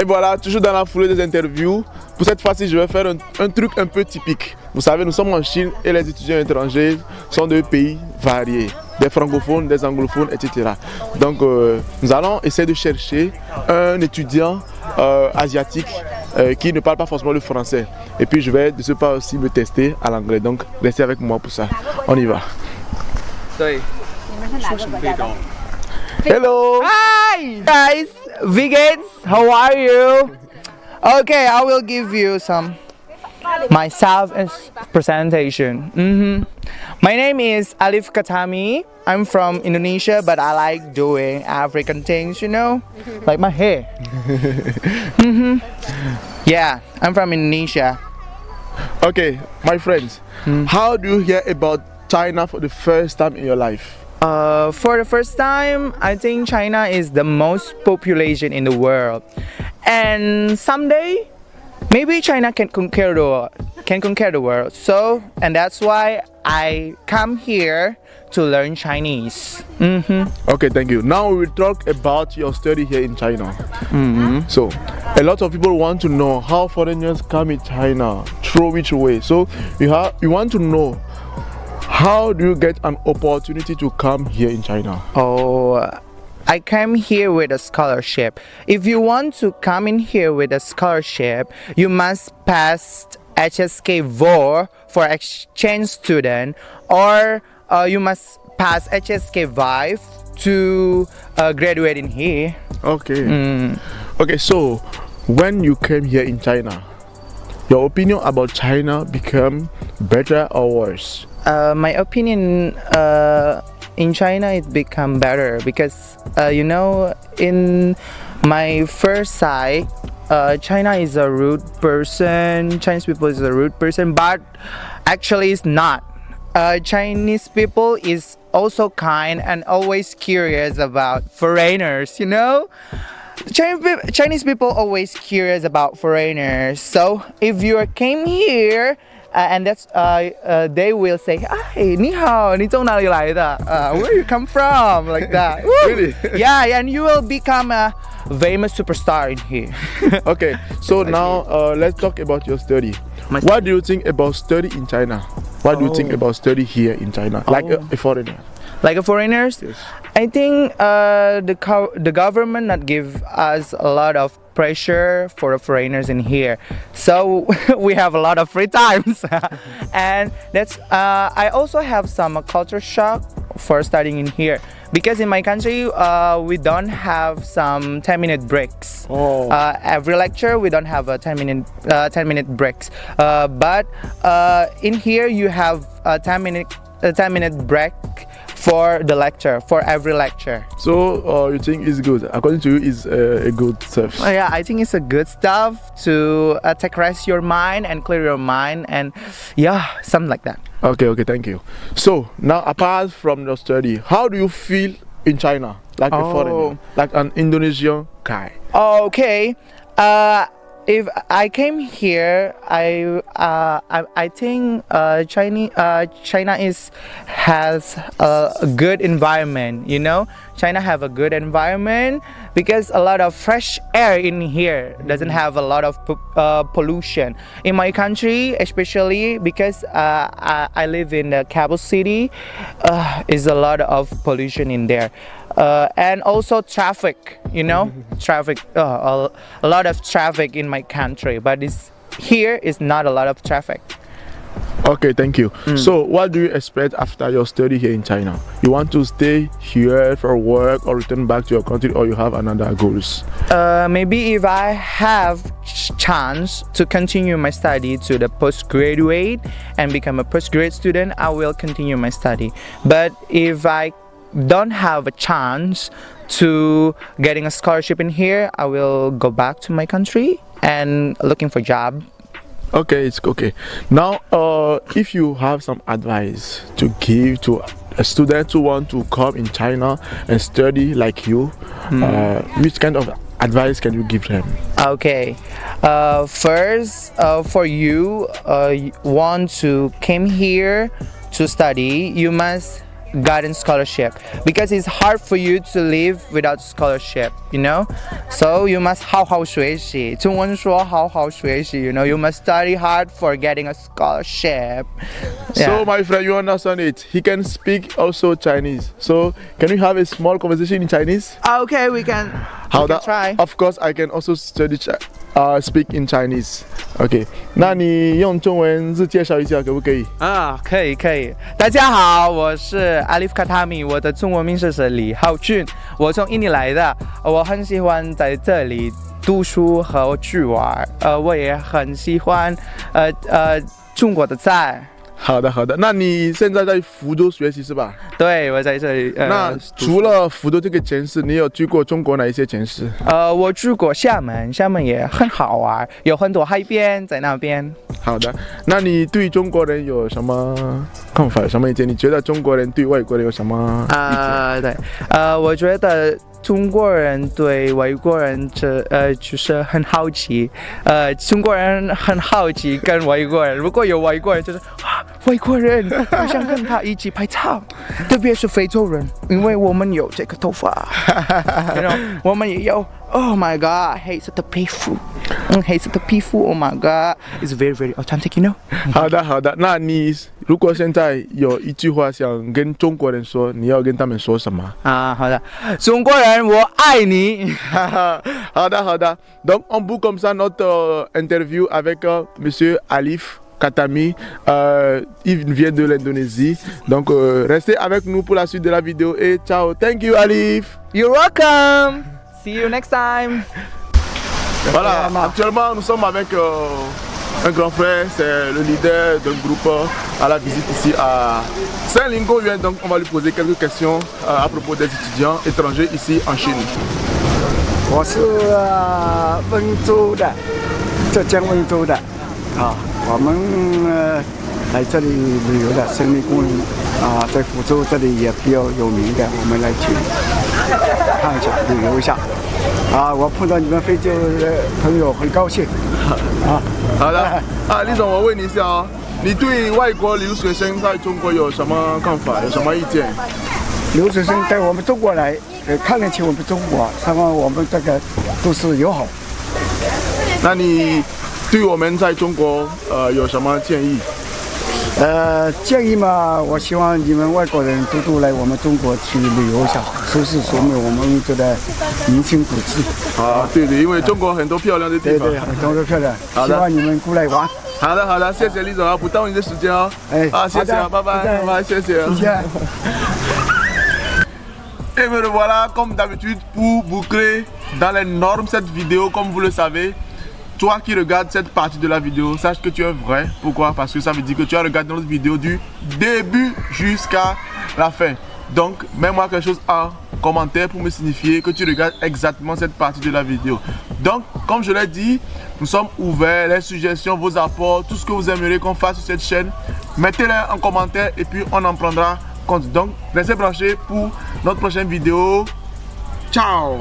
Et voilà, toujours dans la foulée des interviews. Pour cette fois-ci, je vais faire un truc un peu typique. Vous savez, nous sommes en Chine et les étudiants étrangers sont de pays variés. Des francophones, des anglophones, etc. Donc, nous allons essayer de chercher un étudiant asiatique qui ne parle pas forcément le français. Et puis, je vais de ce pas aussi me tester à l'anglais. Donc, restez avec moi pour ça. On y va. Hello! Hi guys, vegans, how are you? Okay, I will give you some myself presentation. My name is Alif Katami. I'm from Indonesia, but I like doing African things, you know, like my hair. Yeah, I'm from Indonesia. Okay, my friends, how do you hear about China for the first time in your life? For the first time, I think China is the most population in the world, and someday, maybe China can conquer the world. So, and that's why I come here to learn Chinese. Okay, thank you. Now we will talk about your study here in China. So, a lot of people want to know how foreigners come in China, through which way. So, you want to know, how do you get an opportunity to come here in China? Oh, I came here with a scholarship. If you want to come in here with a scholarship, you must pass HSK 4 for exchange student, or you must pass HSK 5 to graduate in here. Okay. Okay, so when you came here in China, your opinion about China became better or worse? My opinion in China it become better because you know, in my first sight, China is a rude person. Chinese people is a rude person, but actually it's not. Chinese people is also kind and always curious about foreigners, you know. Chinese people always curious about foreigners. So if you came here and that's they will say, "Hey, 你好，你从哪里来的? Where you come from?" Like that. Really? Yeah, and you will become a famous superstar in here. Okay, so now let's talk about your study. What do you think about study in China? What do you think about study here in China, like a foreigner? Like a foreigners? Yes. I think the government not give us a lot of pressure for the foreigners in here, so we have a lot of free times. And that's I also have some culture shock for studying in here, because in my country we don't have some 10-minute breaks. Every lecture we don't have a 10-minute breaks, but in here you have a 10-minute break for the lecture, for every lecture. So you think it's good? According to you, is a good stuff? Yeah, I think it's a good stuff to take rest your mind and clear your mind, and yeah, something like that. Okay, thank you. So now, apart from your study, how do you feel in China, like a foreigner, like an Indonesian guy? Okay, if I came here, I think China has a good environment. You know, China have a good environment because a lot of fresh air in here doesn't have a lot of pollution. In my country, especially because I live in the capital city, is a lot of pollution in there. And also traffic, you know, a lot of traffic in my country, but here is not a lot of traffic. Okay, thank you. So what do you expect after your study here in China? You want to stay here for work or return back to your country, or you have another goals? Maybe if I have chance to continue my study to the postgraduate and become a postgraduate student, I will continue my study. But if I don't have a chance to getting a scholarship in here, I will go back to my country and looking for job. Okay, it's okay. Now, if you have some advice to give to a student who want to come in China and study like you, which kind of advice can you give them? Okay, first, for you want to came here to study, you must gotten scholarship because it's hard for you to live without scholarship, you know. So you must 好好学习。中文说好好学习 you know. You must study hard for getting a scholarship. So my friend, you understand it. He can speak also Chinese. So can we have a small conversation in Chinese? Okay, we can. 好的 try. Of course, I can also speak in Chinese. OK， 那你用中文自介绍一下可不可以？可以。大家好，我是 Alif Katami， 我的中文名字是李浩俊，我从印尼来的，我很喜欢在这里读书和去玩，我也很喜欢中国的菜。好的，那你现在在福州学习是吧？对，我在这里。那除了福州这个城市，你有去过中国哪一些城市？我去过厦门，厦门也很好玩，有很多海边在那边。好的，那你对中国人有什么看法？什么意见？你觉得中国人对外国人有什么意见？对，我觉得中国人对外国人就是很好奇，中国人很好奇跟外国人，如果有外国人就是外国人，我想跟他一起拍照，特别是非洲人，因为我们有这个头发，我们也有。Oh my God， 黑色的皮肤，黑色的皮肤 ，Oh my God，it's very very authentic，you know。好的，那你如果现在有一句话想跟中国人说，你要跟他们说什么？好的，中国人我爱你。好的。Donc on boucle comme ça notre interview avec Monsieur Alif Katami. Il vient de l'Indonésie. Donc restez avec nous pour la suite de la vidéo et ciao. Thank you Alif. You're welcome. See you next time. Voilà, actuellement nous sommes avec un grand frère, c'est le leader d'un groupe à la visite ici à Saint-Lingo-Yuan. Donc on va lui poser quelques questions à propos des étudiants étrangers ici en Chine. 我是温州的，浙江温州的，我们来这里旅游的森林公园在福州这里也比较有名的，我们来去看一下旅游一下。我碰到你们非洲的朋友很高兴。好的，李总，我问你一下哦，你对外国留学生在中国有什么看法？有什么意见？留学生带我们中国来，看得起我们中国，他们我们这个都是友好。那你对我们在中国有什么建议？建议嘛，我希望你们外国人多来我们中国去旅游一下，收拾说明我们这个名胜古迹。对，因为中国很多漂亮的地方。对，很多漂亮。希望你们过来玩。好的，谢谢李总不耽误你的时间哦。谢谢，拜拜，谢谢。Et me revoilà comme d'habitude pour boucler dans les normes cette vidéo. Comme vous le savez, toi qui regardes cette partie de la vidéo, sache que tu es vrai. Pourquoi? Parce que ça veut dire que tu as regardé notre vidéo du début jusqu'à la fin. Donc mets-moi quelque chose en commentaire pour me signifier que tu regardes exactement cette partie de la vidéo. Donc comme je l'ai dit, nous sommes ouverts, les suggestions, vos apports, tout ce que vous aimeriez qu'on fasse sur cette chaîne, mettez-les en commentaire et puis on en prendra compte. Donc restez branchés pour notre prochaine vidéo. Ciao.